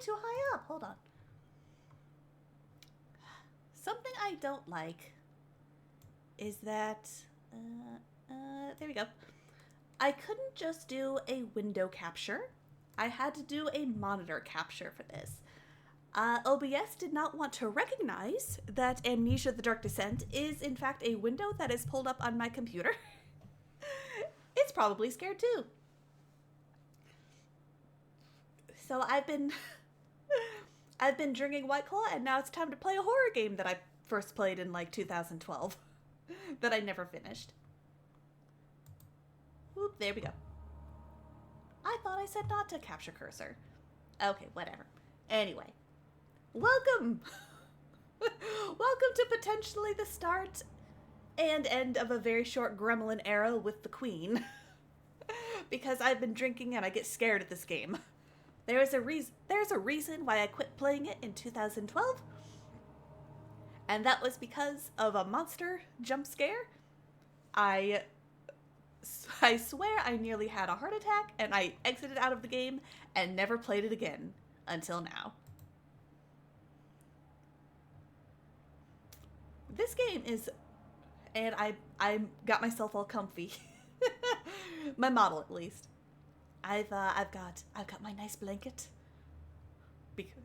too high up. Hold on. Something I don't like is that... there we go. I couldn't just do a window capture. I had to do a monitor capture for this. OBS did not want to recognize that Amnesia the Dark Descent is in fact a window that is pulled up on my computer. It's probably scared too. So I've been drinking White Claw, and now it's time to play a horror game that I first played in like 2012 that I never finished. Oop, there we go. I thought I said not to capture cursor. Okay, whatever. Anyway, welcome! Welcome to potentially the start and end of a very short gremlin era with the Queen. Because I've been drinking and I get scared at this game. There's a reason why I quit playing it in 2012. And that was because of a monster jump scare. I swear I nearly had a heart attack, and I exited out of the game and never played it again until now. This game is, and I got myself all comfy. My model, at least. I've got my nice blanket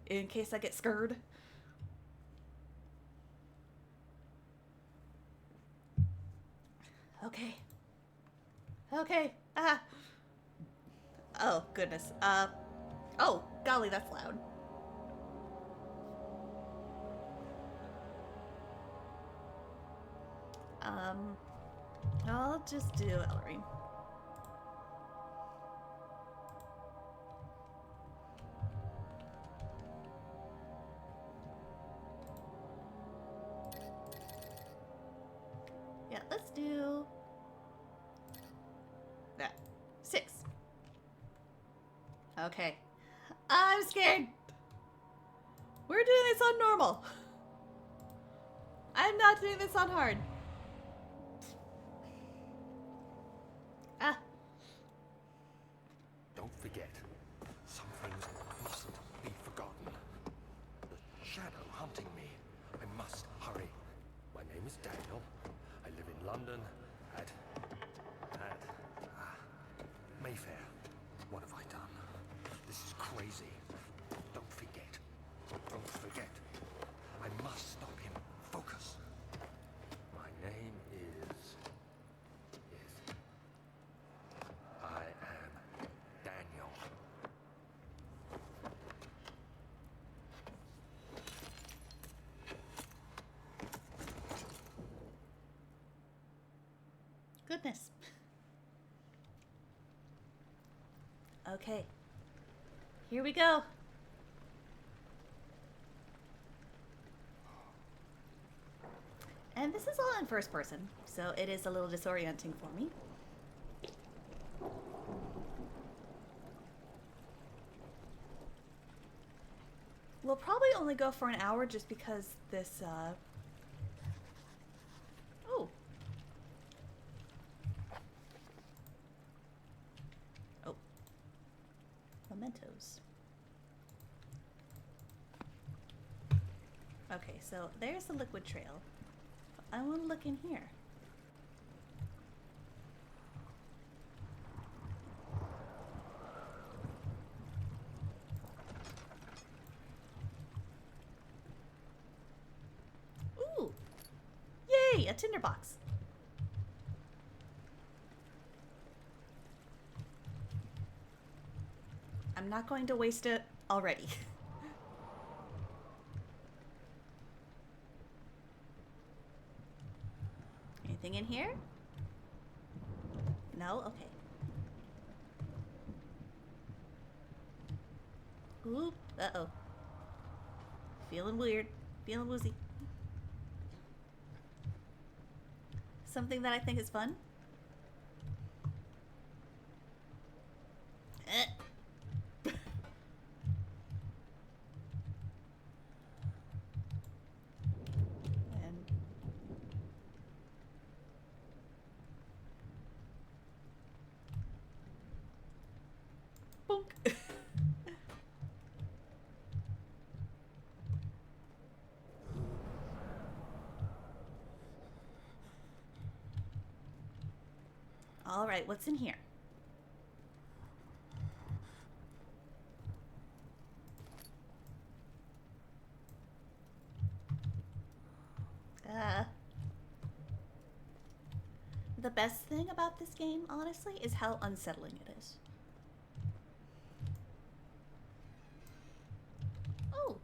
in case I get scared. Okay. Okay. Ah. Oh, goodness. Oh, golly, that's loud. I'll just do Ellery. Yeah, let's do that. 6. Okay. I'm scared. We're doing this on normal. I'm not doing this on hard. Ah. Don't forget, some things mustn't be forgotten. The shadow hunting me. I must hurry. My name is Daniel. I live in London at Mayfair. What have I done? This is crazy. Don't forget. Don't forget. I must stop him. Focus. My name is I am Daniel. Goodness. Okay. Here we go. And this is all in first person, so it is a little disorienting for me. We'll probably only go for an hour just because this, Oh. Oh. Mementos. Okay, so there's the liquid trail. I want to look in here. Ooh! Yay! A tinderbox. I'm not going to waste it already. Anything in here? No? Okay. Ooh, uh-oh. Feeling weird. Feeling woozy. Something that I think is fun. And bonk. Alright, what's in here? The best thing about this game, honestly, is how unsettling it is. Oh.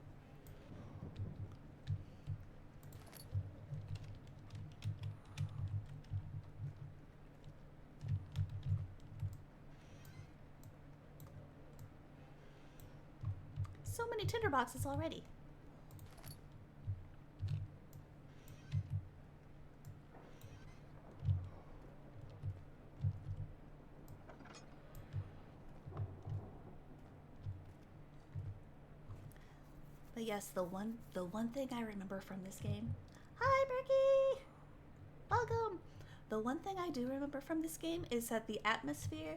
So many tinderboxes already. But yes, the one thing I remember from this game. Hi, Berkey! Welcome! The one thing I do remember from this game is that the atmosphere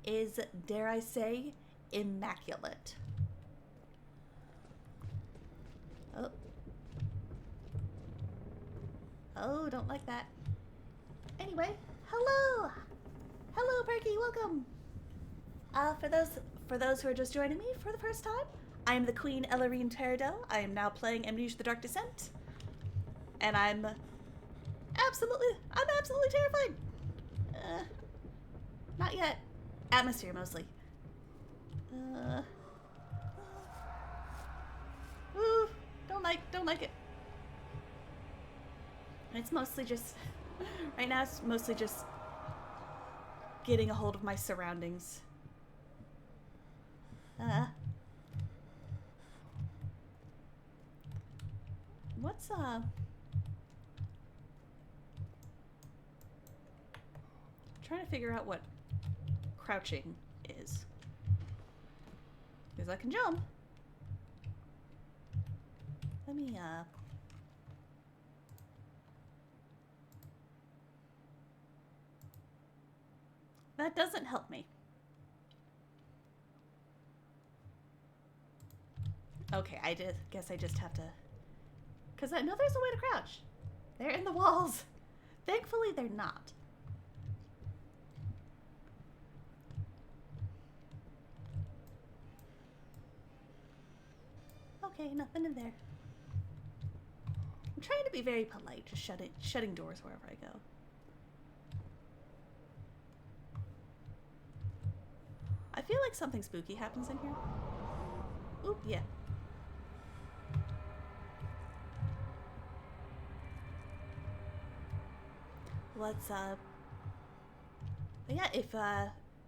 is, dare I say, immaculate. Oh. Oh, don't like that. Anyway, hello! Hello, Perky, welcome! For those who are just joining me for the first time, I am the Queen Ellarine Teradel. I am now playing Amnesia the Dark Descent. And I'm absolutely terrified! Not yet. Atmosphere, mostly. Ooh, don't like it. It's mostly just, right now it's mostly just getting a hold of my surroundings. What's, trying to figure out what crouching is. Because I can jump. Let me, that doesn't help me. Okay, guess I just have to... Because I know there's a way to crouch. They're in the walls. Thankfully, they're not. Okay, nothing in there. I'm trying to be very polite, just shutting doors wherever I go. I feel like something spooky happens in here. Oop, yeah. Let's, but yeah,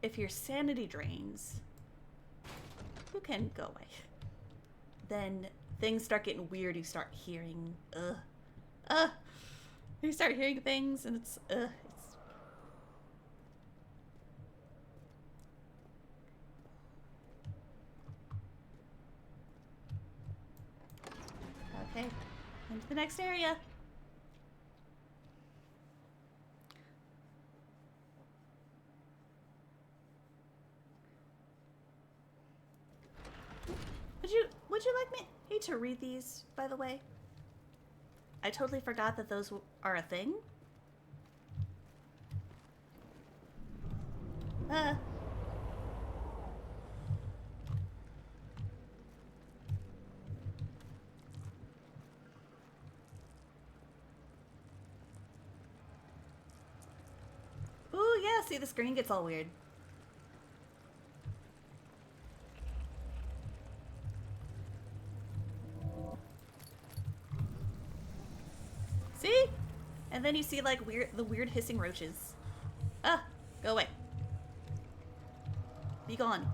if your sanity drains, you can go away. Then things start getting weird. You start hearing, you start hearing things, and it's. Okay, into the next area. Would you like me to read these, by the way? I totally forgot that those are a thing. Ooh, yeah, see, the screen gets all weird. See? And then you see, like, the weird hissing roaches. Go away. Be gone.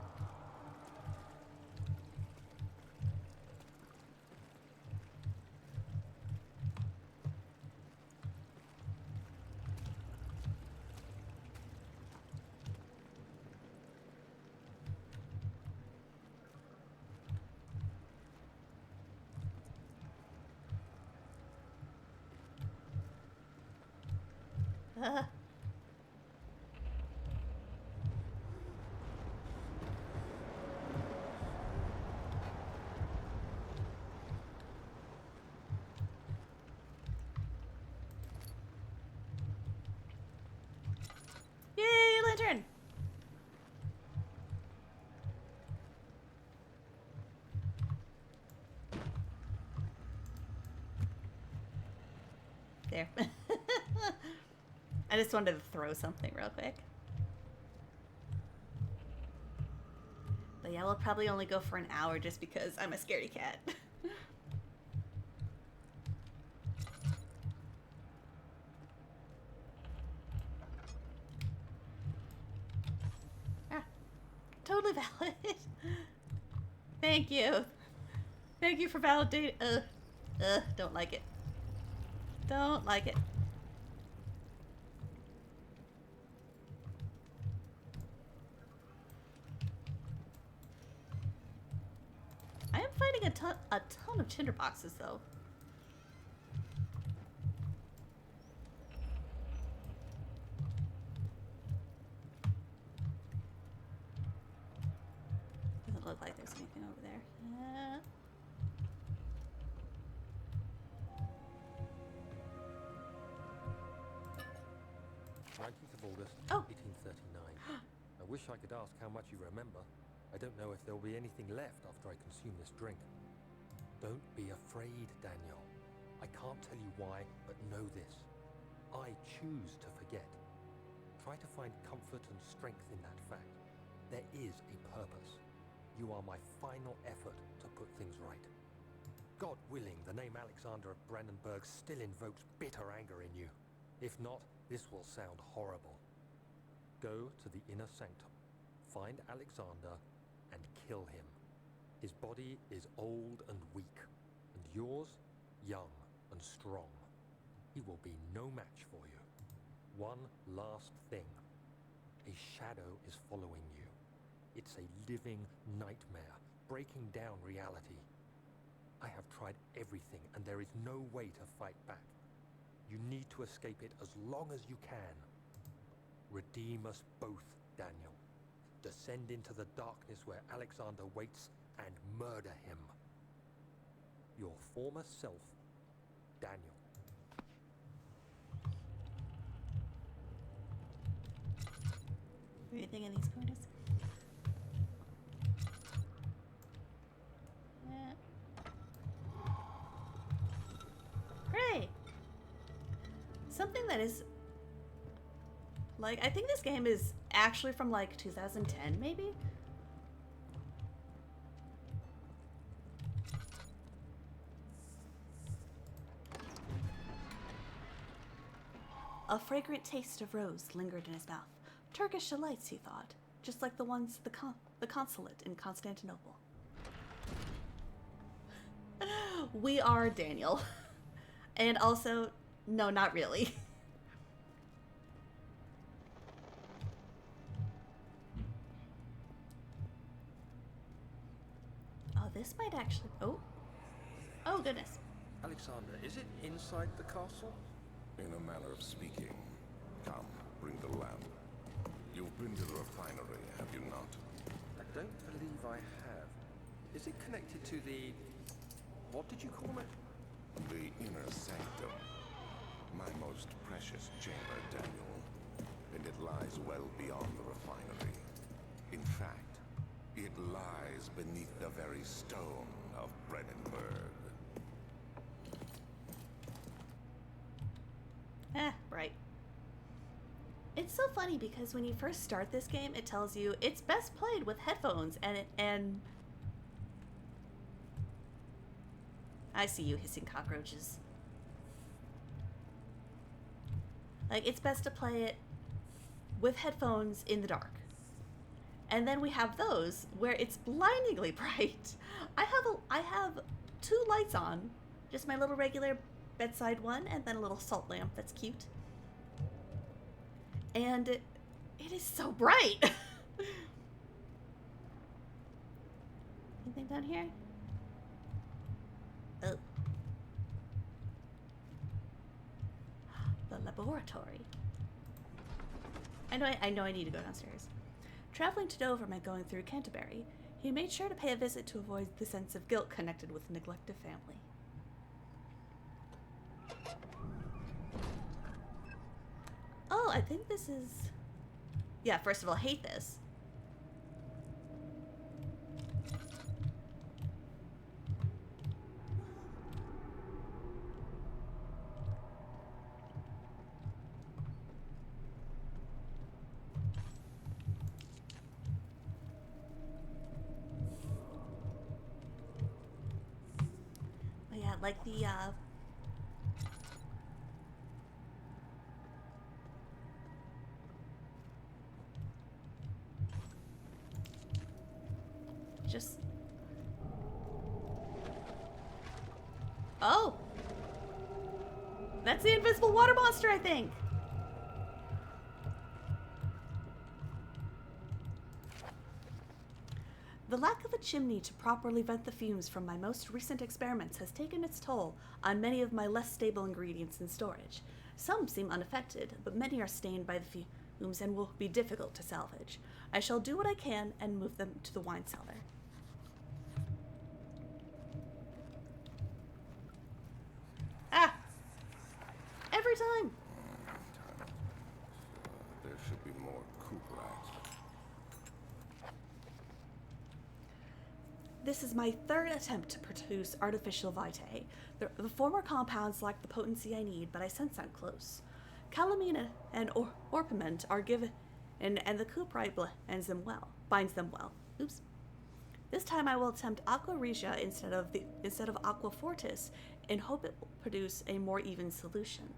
There. I just wanted to throw something real quick. But yeah, we'll probably only go for an hour just because I'm a scaredy cat. Ah, totally valid. Thank you. Thank you for validating. Don't like it. Don't like it. I am finding a ton of tinderboxes though. Doesn't look like there's anything over there. August, Oh. 1839. I wish I could ask how much you remember. I don't know if there'll be anything left after I consume this drink. Don't be afraid, Daniel. I can't tell you why, but know this. I choose to forget. Try to find comfort and strength in that fact. There is a purpose. You are my final effort to put things right. God willing, the name Alexander of Brandenburg still invokes bitter anger in you. If not, this will sound horrible. Go to the inner sanctum, find Alexander, and kill him. His body is old and weak, and yours, young and strong. He will be no match for you. One last thing. A shadow is following you. It's a living nightmare, breaking down reality. I have tried everything, and there is no way to fight back. You need to escape it as long as you can. Redeem us both, Daniel. Descend into the darkness where Alexander waits and murder him. Your former self, Daniel. Anything in these corners? Yeah. Great. Something that is like, I think this game is actually from like 2010 maybe. A fragrant taste of rose lingered in his mouth. Turkish delights, he thought, just like the ones at the consulate in Constantinople. We are Daniel. And also, no, not really. Oh, this might actually... Oh. Oh, goodness. Alexander, is it inside the castle? In a manner of speaking. Come, bring the lamp. You've been to the refinery, have you not? I don't believe I have. Is it connected to the... what did you call it? The inner sanctum. My most precious chamber, Daniel. And it lies well beyond the refinery. In fact, it lies beneath the very stone of Brandenburg. Right. It's so funny because when you first start this game, it tells you it's best played with headphones, and I see you hissing cockroaches. Like, it's best to play it with headphones in the dark. And then we have those where it's blindingly bright. I have two lights on, just my little regular bedside one, and then a little salt lamp that's cute. And it is so bright. Anything down here? Oh. The laboratory. I know I need to go downstairs. Traveling to Dover meant going through Canterbury. He made sure to pay a visit to avoid the sense of guilt connected with a neglected family. Oh, I think this is... Yeah, first of all, I hate this. like the, just... Oh! That's the invisible water monster, I think! The lack of a chimney to properly vent the fumes from my most recent experiments has taken its toll on many of my less stable ingredients in storage. Some seem unaffected, but many are stained by the fumes and will be difficult to salvage. I shall do what I can and move them to the wine cellar. Ah! Every time! There should be more coop rats. This is my third attempt to produce artificial vitae. The former compounds lack the potency I need, but I sense I'm close. Calamine and orpiment are given, and the cuprite binds them well. Oops. This time I will attempt aqua regia instead of aqua fortis, and hope it will produce a more even solution.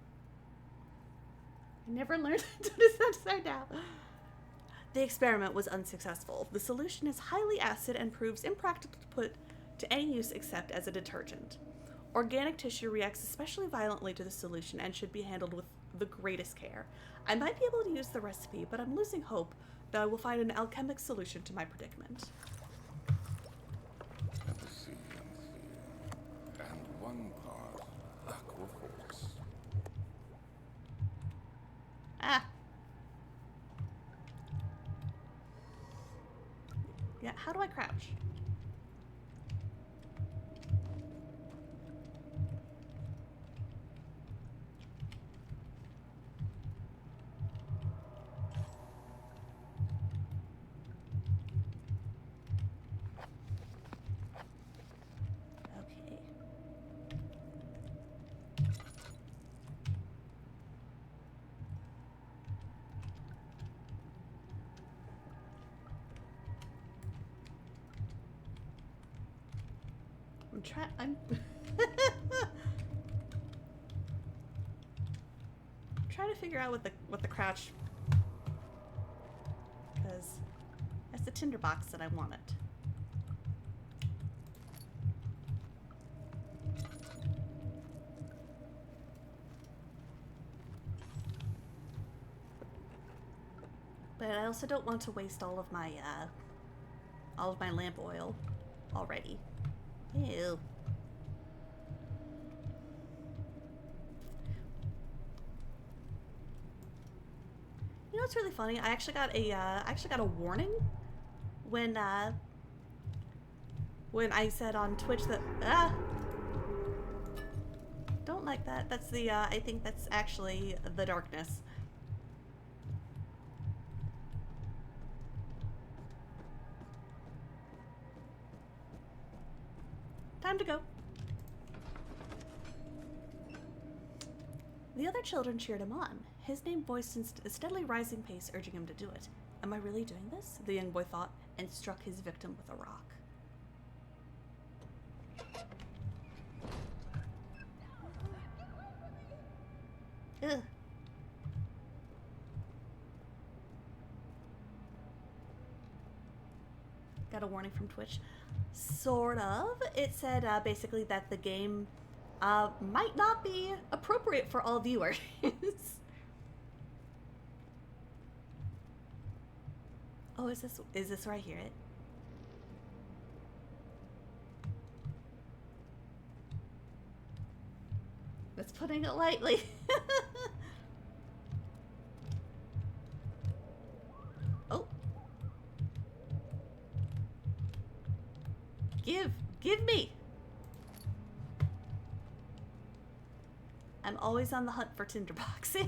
I never learned to do this upside down. The experiment was unsuccessful. The solution is highly acid and proves impractical to put to any use except as a detergent. Organic tissue reacts especially violently to the solution and should be handled with the greatest care. I might be able to use the recipe, but I'm losing hope that I will find an alchemic solution to my predicament. Let us see. And one part aqua fortis. Ah. Yeah, how do I crouch? Okay. I'm trying to figure out what the crouch, because that's the tinderbox that I wanted. But I also don't want to waste all of my lamp oil already. Ew. You know what's really funny? I actually got a warning when I said on Twitch that don't like that. That's the I think that's actually the darkness. Time to go. The other children cheered him on. His name voiced in a steadily rising pace, urging him to do it. Am I really doing this? The young boy thought, and struck his victim with a rock. Ugh. Got a warning from Twitch. Sort of. It said basically that the game might not be appropriate for all viewers. Oh, is this where I hear it? That's putting it lightly. Oh. Give me. I'm always on the hunt for tinderboxes.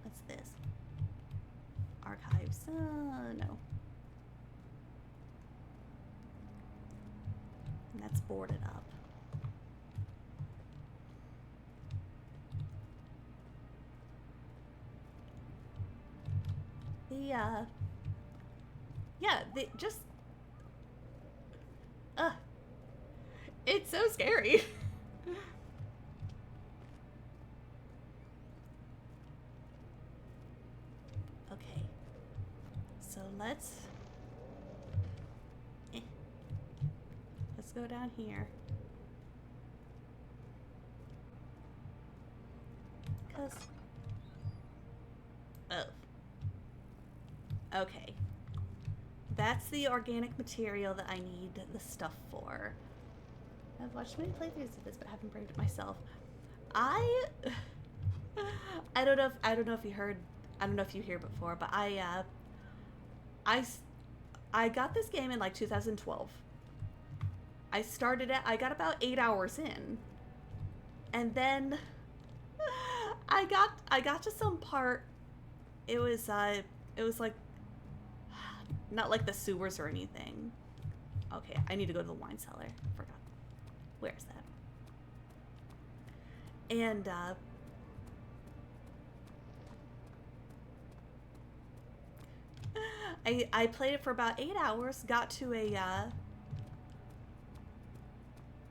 What's this? Archives. No. And that's boarded up. The, yeah, just It's so scary. Okay. So let's go down here. 'Cause oh. Okay. That's the organic material that I need the stuff for. I've watched many playthroughs of this, but haven't braved it myself. I don't know if you heard. I don't know if you hear before, but I got this game in like 2012. I started it. I got about 8 hours in, and then I got to some part. It was like not like the sewers or anything. Okay, I need to go to the wine cellar. Forgot. Where's that? And I played it for about 8 hours. Got to a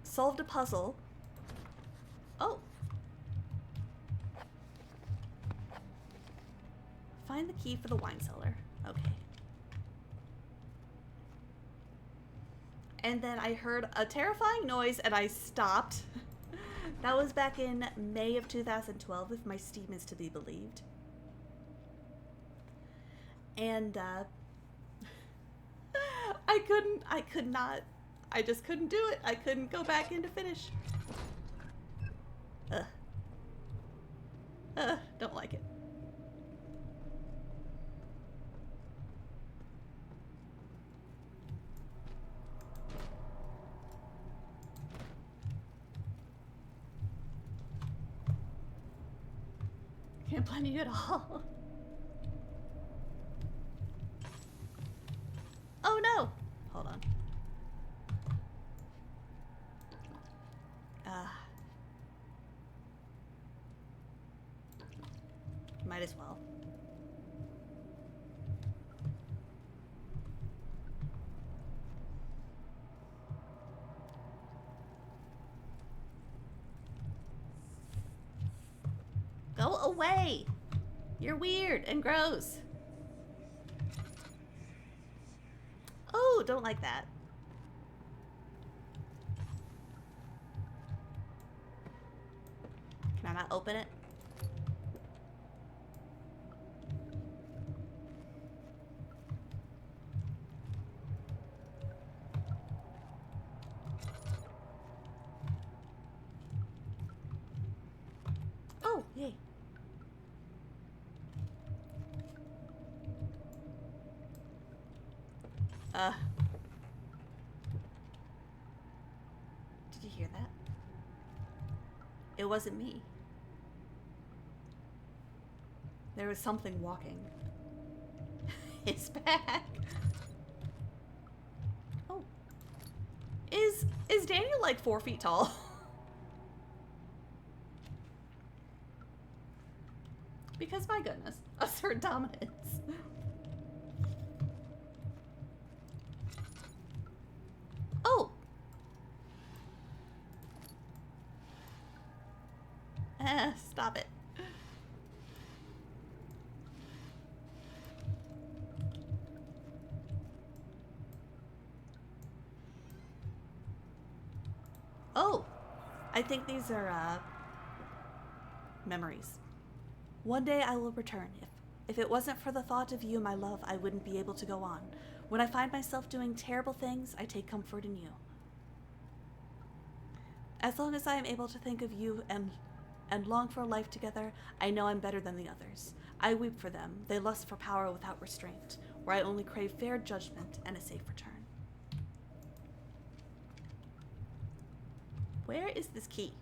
solved a puzzle. Oh. Find the key for the wine cellar. Okay. And then I heard a terrifying noise and I stopped. That was back in May of 2012, if my Steam is to be believed. And I just couldn't do it. I couldn't go back in to finish. Don't like it. Can't blame you at all. Oh no! Hold on. Might as well. Go away! You're weird and gross. Oh, don't like that. Can I not open it? Oh, yay. Did you hear that? It wasn't me. There was something walking. It's back. Oh. Is Daniel like 4 feet tall? Because my goodness, assert dominance. Oh. Stop it. Oh, I think these are memories. One day I will return. If it wasn't for the thought of you, my love, I wouldn't be able to go on. When I find myself doing terrible things, I take comfort in you. As long as I am able to think of you and long for a life together, I know I'm better than the others. I weep for them. They lust for power without restraint, where I only crave fair judgment and a safe return. Where is this key?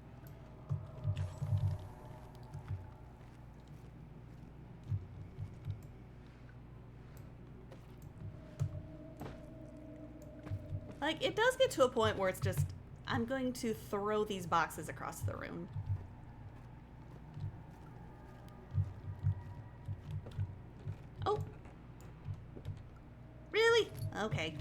Like, it does get to a point where it's just, I'm going to throw these boxes across the room. Oh. Really? Okay.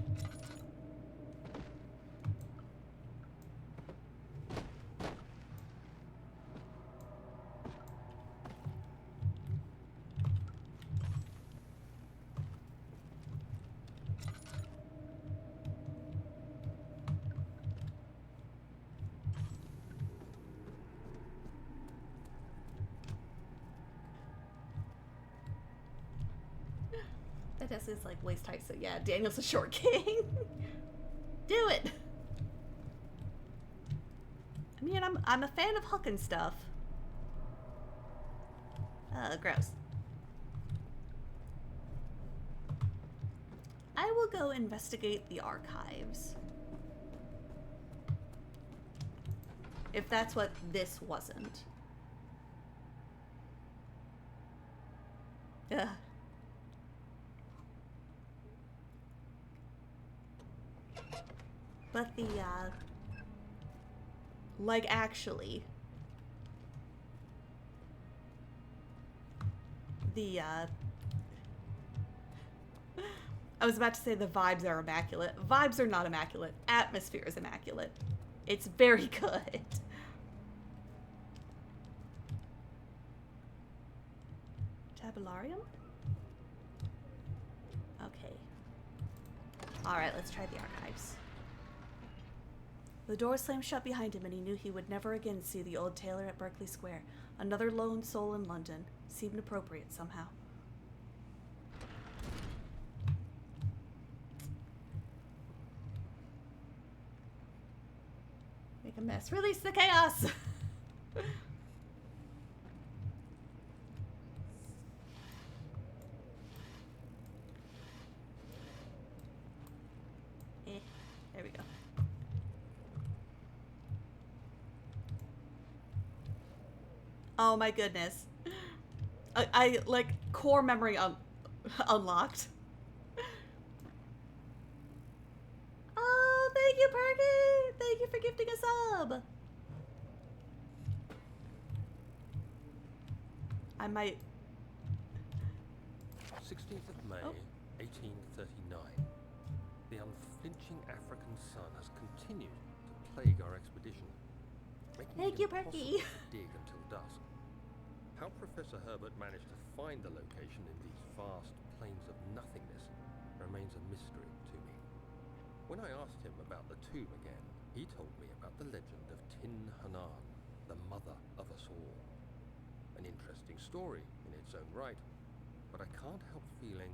That desk is like waist height, so yeah, Daniel's a short king. Do it. I mean, I'm a fan of hucking stuff. Gross. I will go investigate the archives. If that's what this wasn't. Ugh. But the, like, actually, the, I was about to say the vibes are immaculate. Vibes are not immaculate. Atmosphere is immaculate. It's very good. Tabularium? Okay. Alright, let's try the archives. The door slammed shut behind him, and he knew he would never again see the old tailor at Berkeley Square. Another lone soul in London. Seemed appropriate somehow. Make a mess. Release the chaos! There we go. Oh my goodness. I like core memory unlocked. Oh, thank you, Perky! Thank you for gifting a sub. I might. 16th of May, Oh. 1839. The unflinching African sun has continued to plague our expedition, making Thank it you, impossible Perky. to dig until dusk. How Professor Herbert managed to find the location in these vast plains of nothingness remains a mystery to me. When I asked him about the tomb again, he told me about the legend of Tin Hanan, the mother of us all. An interesting story in its own right, but I can't help feeling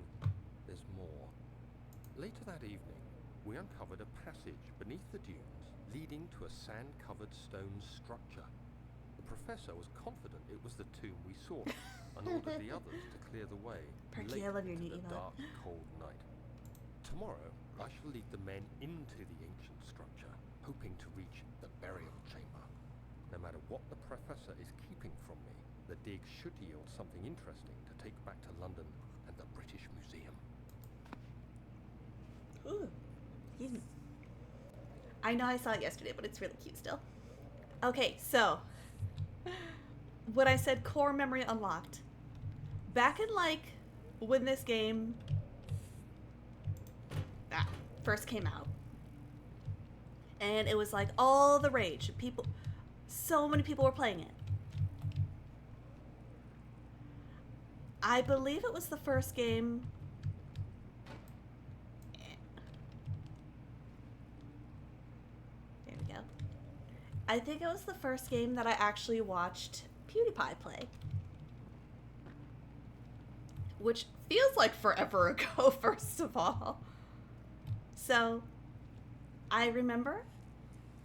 there's more. Later that evening, we uncovered a passage beneath the dunes leading to a sand-covered stone structure. The professor was confident it was the tomb we sought and ordered the others to clear the way Perky, late I love your into neat the emote. dark, cold night. Tomorrow, I shall lead the men into the ancient structure, hoping to reach the burial chamber. No matter what the professor is keeping from me, the dig should yield something interesting to take back to London and the British Museum. Ooh. I know I saw it yesterday, but it's really cute still. Okay, so when I said core memory unlocked, back in like when this game first came out, and it was like all the rage. People, so many people were playing it. I believe it was the first game. There we go. I think it was the first game that I actually watched PewDiePie play. Which feels like forever ago, first of all. So, I remember.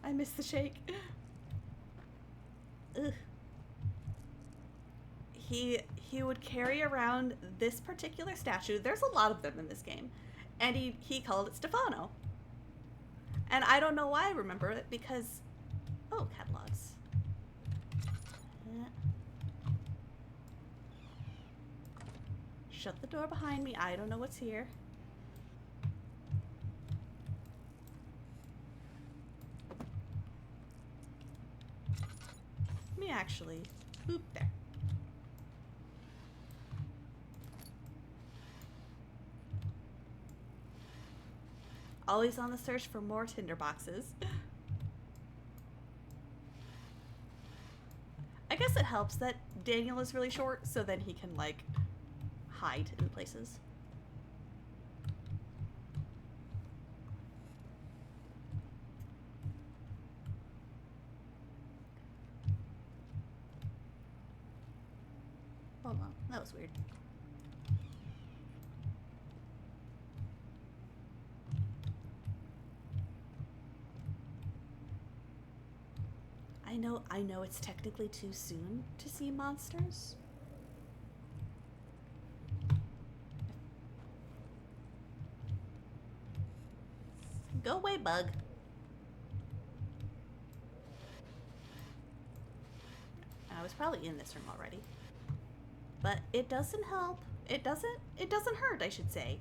I miss the shake. Ugh. He would carry around this particular statue. There's a lot of them in this game. And he called it Stefano. And I don't know why I remember it, because... Oh, catalogs. Shut the door behind me. I don't know what's here. Let me actually... Boop, there. Always on the search for more tinder boxes. I guess it helps that Daniel is really short, so then he can, like, hide in places. Hold on, that was weird. I know it's technically too soon to see monsters. Go away, bug. I was probably in this room already. But it doesn't help. It doesn't hurt, I should say,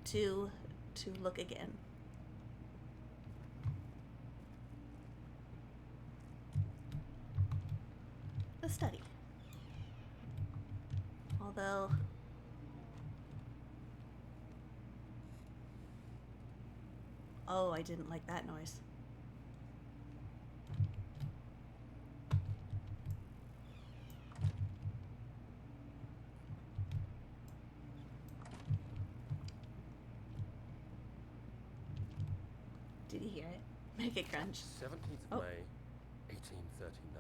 to look again. The study. Although oh, I didn't like that noise. Did you hear it? Make it crunch. 17th Oh. May, 1839.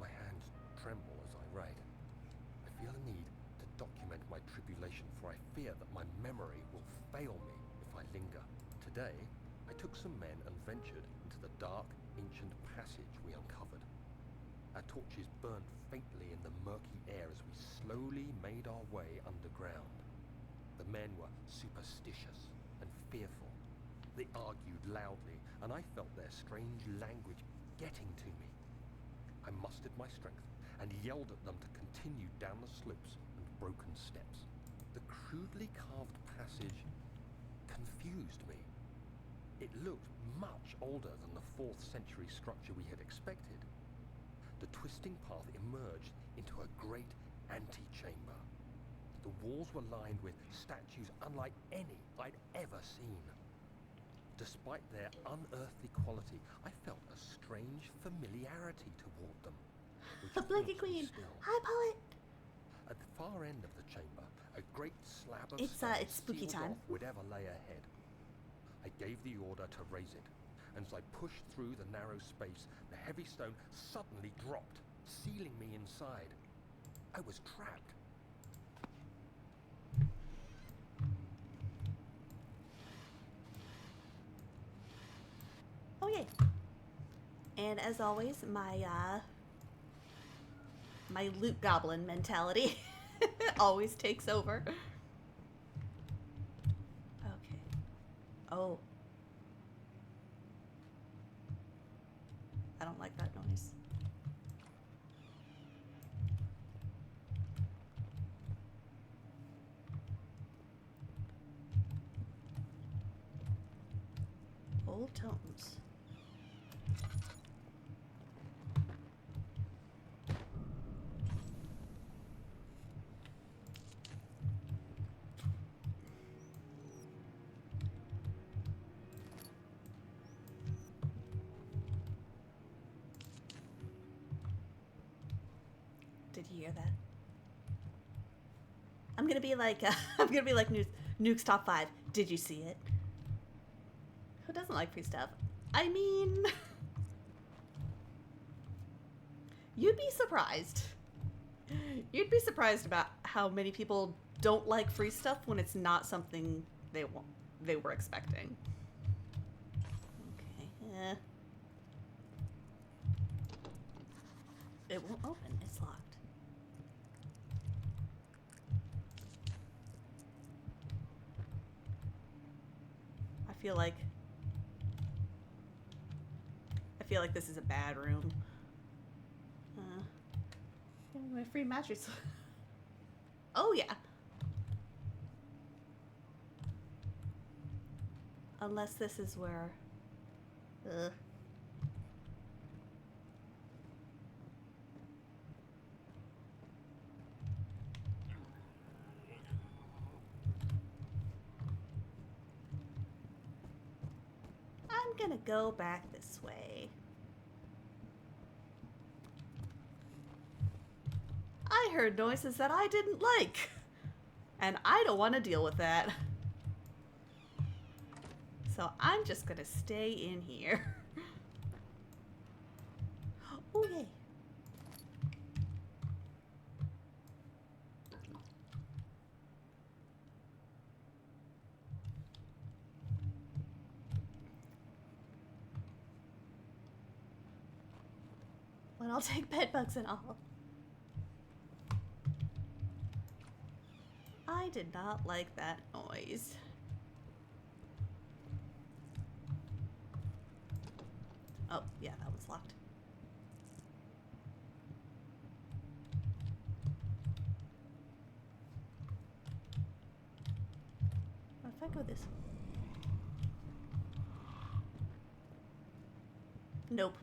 My hands tremble as I write. I feel a need to document my tribulation, for I fear that my memory will fail me if I linger. Today, I took some men and ventured into the dark, ancient passage we uncovered. Our torches burned faintly in the murky air as we slowly made our way underground. The men were superstitious and fearful. They argued loudly, and I felt their strange language getting to me. I mustered my strength and yelled at them to continue down the slopes and broken steps. The crudely carved passage confused me. It looked much older than the 4th century structure we had expected. The twisting path emerged into a great antechamber. The walls were lined with statues unlike any I'd ever seen. Despite their unearthly quality, I felt a strange familiarity toward them. The Blanket Queen. Still. Hi, poet. At the far end of the chamber, a great slab of It's stone spooky sealed time. off whatever lay ahead. I gave the order to raise it, and as I pushed through the narrow space, the heavy stone suddenly dropped, sealing me inside. I was trapped. Oh yay. And as always, my loot goblin mentality always takes over. Okay. Oh. I don't like that noise. Old tomes. Did you hear that? I'm gonna be like Nuke's top 5. Did you see it? Who doesn't like free stuff? I mean, you'd be surprised. You'd be surprised about how many people don't like free stuff when it's not something they were expecting. Okay. It won't open. It's locked. I feel like this is a bad room. My free mattress. Oh yeah. Unless this is where. I'm gonna go back this way. I heard noises that I didn't like, and I don't want to deal with that. So I'm just gonna stay in here. Oh yay. and I'll take bed bugs and all. I did not like that noise. Oh, yeah, that one's locked. What if I go this way? Nope.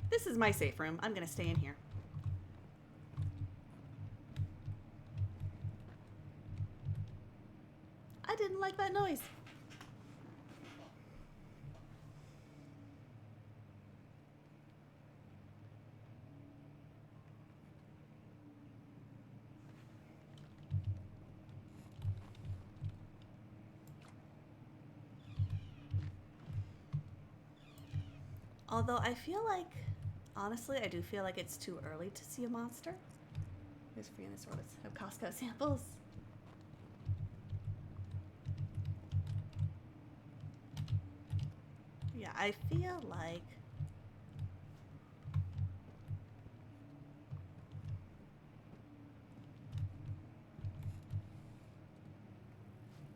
This is my safe room. I'm gonna stay in here. I didn't like that noise. Although I feel like, honestly, I do feel like it's too early to see a monster. Here's free in this sort of Costco samples. Yeah, I feel like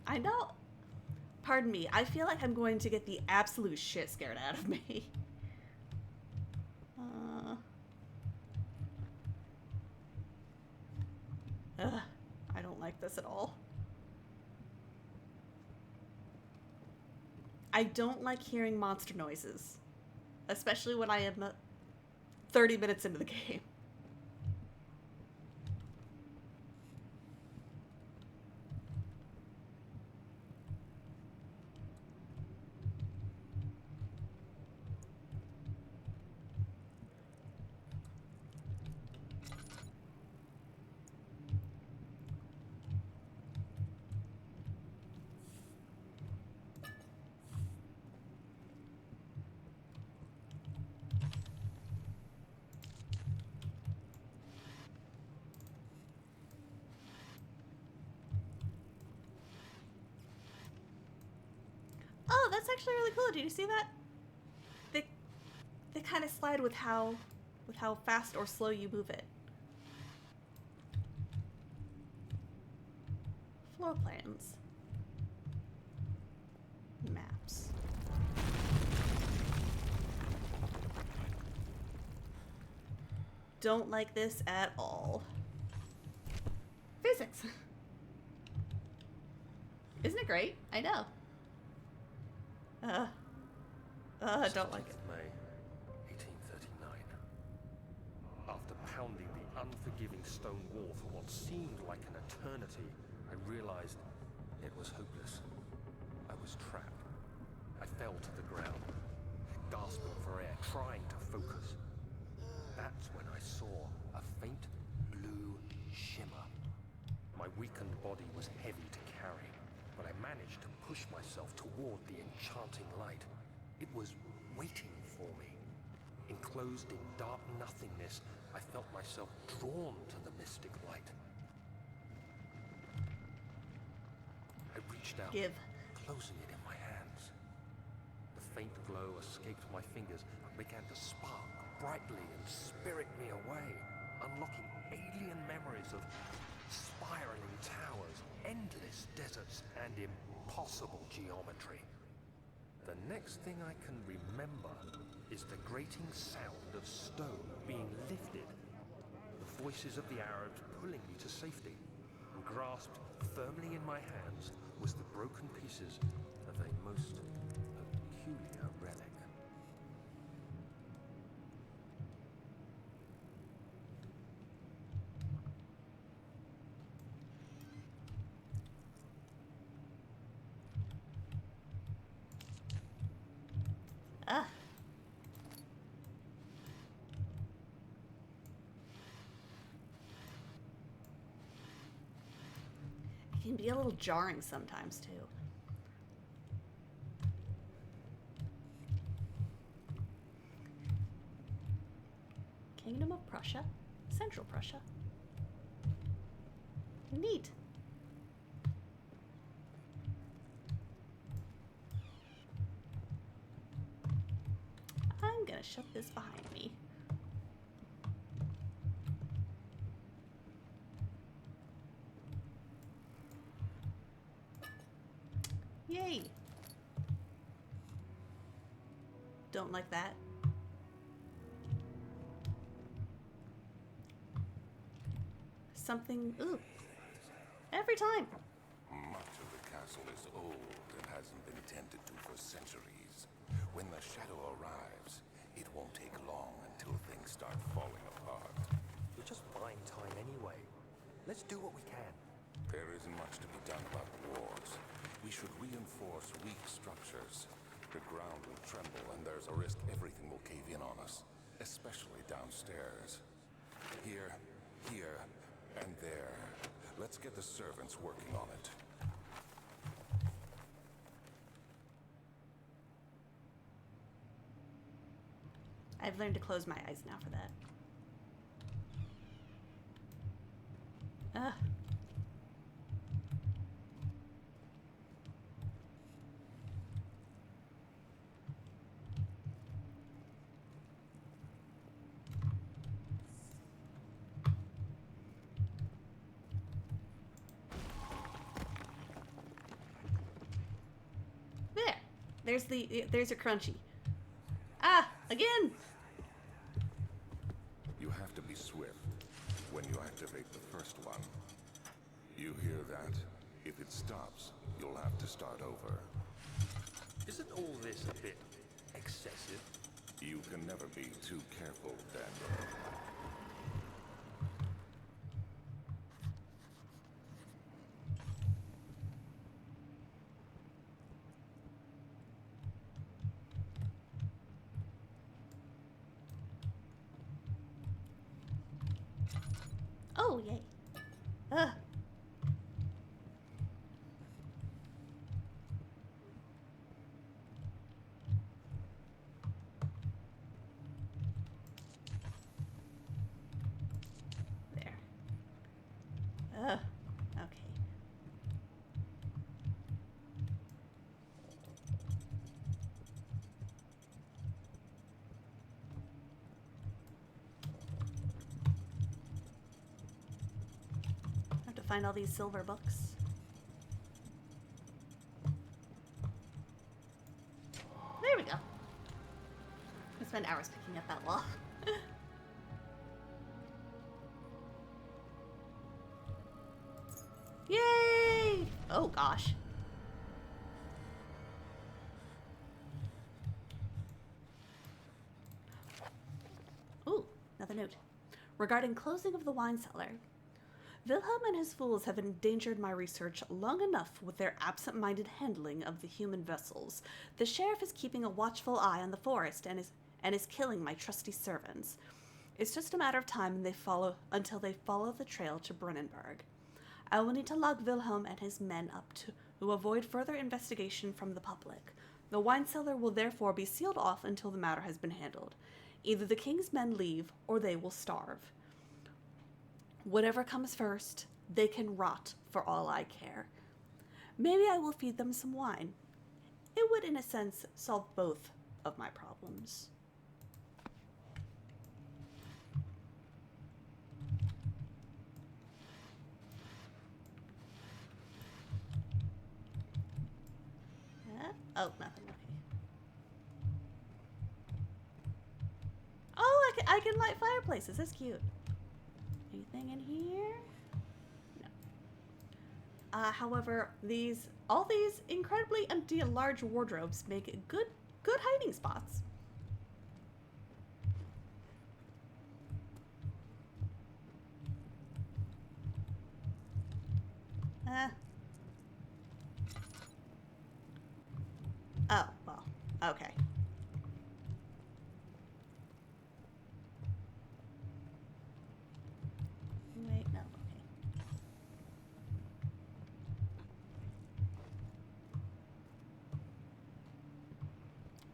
I know. Pardon me. I feel like I'm going to get the absolute shit scared out of me. I don't like this at all. I don't like hearing monster noises, especially when I am 30 minutes into the game. Oh, that's actually really cool. Did you see that? They kind of slide with how fast or slow you move it. Floor plans. Maps. Don't like this at all. Physics. Isn't it great? I know. I don't like it. May 1839. After pounding the unforgiving stone wall for what seemed like an eternity, I realized it was hopeless. I was trapped. I fell to the ground, gasping for air, trying to focus. That's when I saw a faint blue shimmer. My weakened body was heavy to carry, but I managed to push myself toward the enchanting light. It was waiting for me. Enclosed in dark nothingness, I felt myself drawn to the mystic light. I reached out, closing it in my hands. The faint glow escaped my fingers and began to spark brightly and spirit me away, unlocking alien memories of spiraling towers, endless deserts, and impossible geometry. The next thing I can remember is the grating sound of stone being lifted, the voices of the Arabs pulling me to safety, and grasped firmly in my hands was the broken pieces of a most peculiar relic. It can be a little jarring sometimes, too. Kingdom of Prussia, Central Prussia. Neat. I'm gonna shut this behind me. Yay! Don't like that. Something. Ooh. Every time. Much of the castle is old and hasn't been tended to for centuries. When the shadow arrives, it won't take long until things start falling apart. We're just buying time anyway. Let's do what we can. There isn't much to be done about the walls. We should reinforce weak structures. The ground will tremble and there's a risk everything will cave in on us, especially downstairs. Here, and there. Let's get the servants working on it. I've learned to close my eyes now for that. Ugh. There's a crunchy. Ah, again! You have to be swift when you activate the first one. You hear that? If it stops, you'll have to start over. Isn't all this a bit excessive? You can never be too careful, Daniel. Oh, yay. Ugh. There. Ugh. Okay. I have to find all these silver books. There we go. I spent hours picking up that wall. Yay! Oh gosh. Ooh, another note. Regarding closing of the wine cellar. Wilhelm and his fools have endangered my research long enough with their absent-minded handling of the human vessels. The sheriff is keeping a watchful eye on the forest and is killing my trusty servants. It's just a matter of time until they follow the trail to Brennenburg. I will need to lock Wilhelm and his men up to avoid further investigation from the public. The wine cellar will therefore be sealed off until the matter has been handled. Either the king's men leave or they will starve. Whatever comes first, they can rot for all I care. Maybe I will feed them some wine. It would, in a sense, solve both of my problems. Oh, nothing. Okay. Oh, I can light fireplaces. That's cute. Anything in here? No. However, all these incredibly empty and large wardrobes make good hiding spots. Oh, well, okay. Wait, no, okay.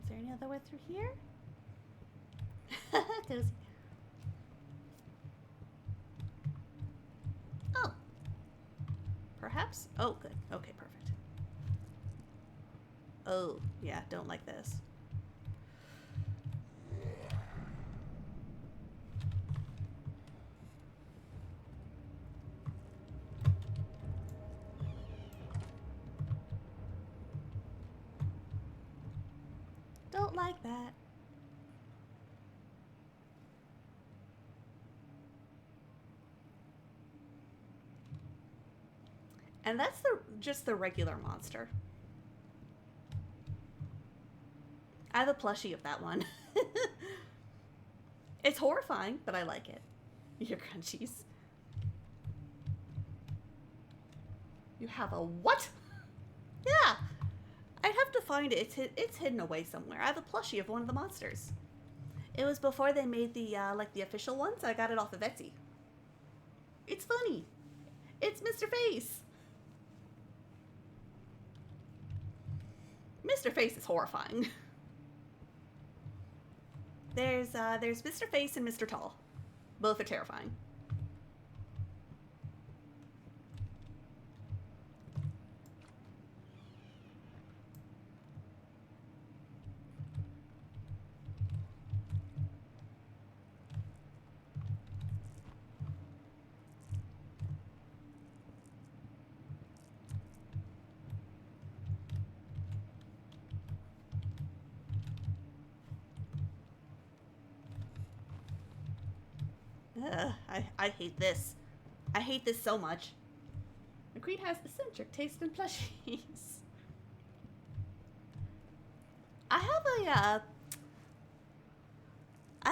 Is there any other way through here? Cozy. Oh. Perhaps? Oh, good. Okay, perfect. Oh, yeah, don't like this. like that. And that's just the regular monster. I have a plushie of that one. It's horrifying, but I like it. Your crunchies. You have a what? Yeah. I'd have to find it. It's hidden away somewhere. I have a plushie of one of the monsters. It was before they made the like the official ones. I got it off of Etsy. It's funny. It's Mr. Face. Mr. Face is horrifying. There's Mr. Face and Mr. Tall. Both are terrifying. I hate this. I hate this so much. The queen has eccentric taste in plushies. I have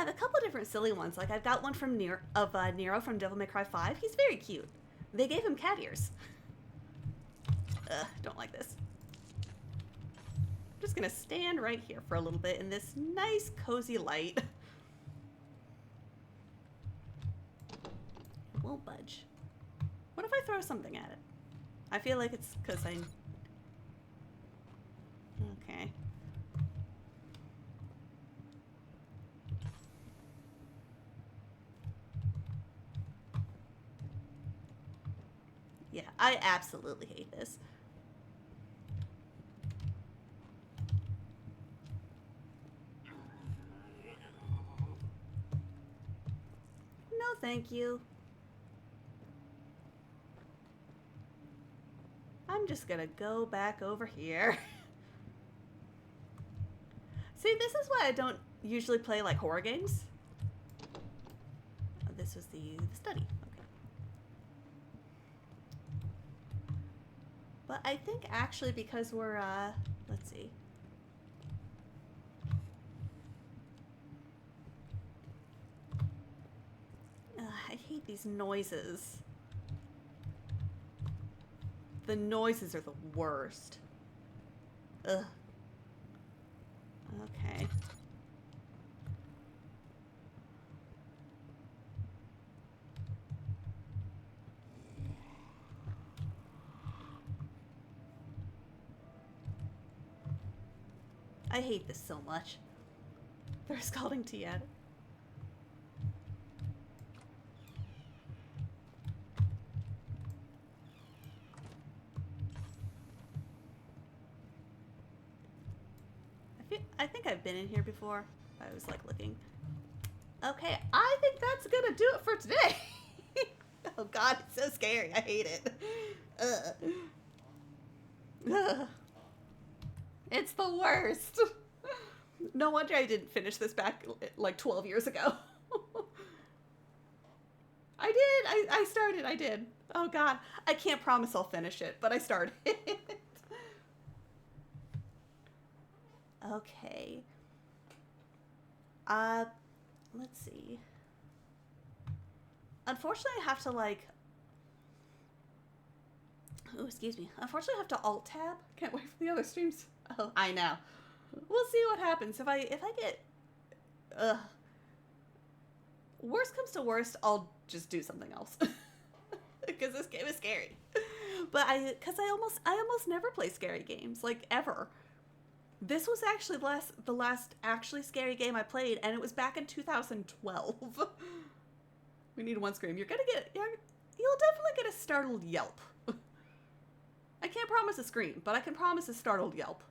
a couple different silly ones. Like I've got one from Nero from Devil May Cry 5. He's very cute. They gave him cat ears. Don't like this. I'm just gonna stand right here for a little bit in this nice cozy light. It won't budge. What if I throw something at it? I feel like it's because I... Okay. Yeah, I absolutely hate this. No, thank you. I'm just gonna go back over here. See, this is why I don't usually play like horror games. Oh, this was the study. Okay. But I think actually because we're, let's see. I hate these noises. The noises are the worst. Ugh. Okay. I hate this so much. They're scalding tea at it. I think I've been in here before. I was like looking. Okay, I think that's gonna do it for today. Oh god, it's so scary. I hate it. Ugh. Ugh. It's the worst. No wonder I didn't finish this back like 12 years ago. I did. I started. I did. Oh god. I can't promise I'll finish it, but I started. Okay. Let's see. Unfortunately, I have to like... Oh, excuse me. Unfortunately, I have to alt-tab. Can't wait for the other streams. Oh, I know. We'll see what happens. If I get... Worst comes to worst, I'll just do something else. Because this game is scary. But I almost never play scary games. Like, ever. This was actually the last actually scary game I played, and it was back in 2012. We need one scream. You'll definitely get a startled yelp. I can't promise a scream, but I can promise a startled yelp.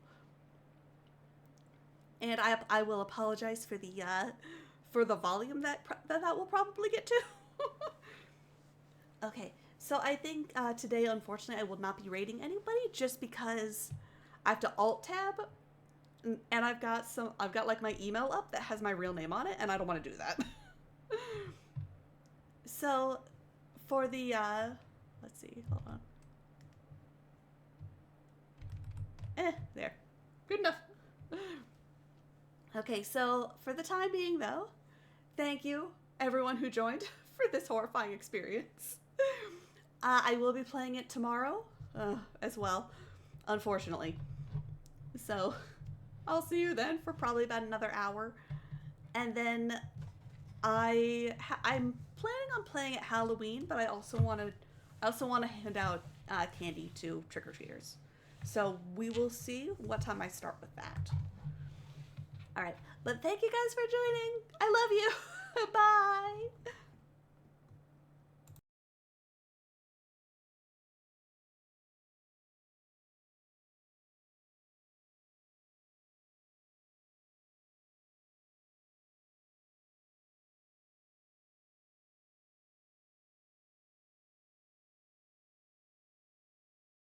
And I will apologize for the volume that will probably get to. Okay, so I think today, unfortunately, I will not be rating anybody just because I have to alt tab And I've got like my email up that has my real name on it, and I don't want to do that. So for the, let's see, hold on. There. Good enough. Okay, so for the time being, though, thank you, everyone who joined for this horrifying experience. I will be playing it tomorrow as well, unfortunately. So I'll see you then for probably about another hour. And then I'm planning on playing at Halloween, but I also want to hand out candy to trick-or-treaters. So we will see what time I start with that. All right, but thank you guys for joining. I love you. Bye.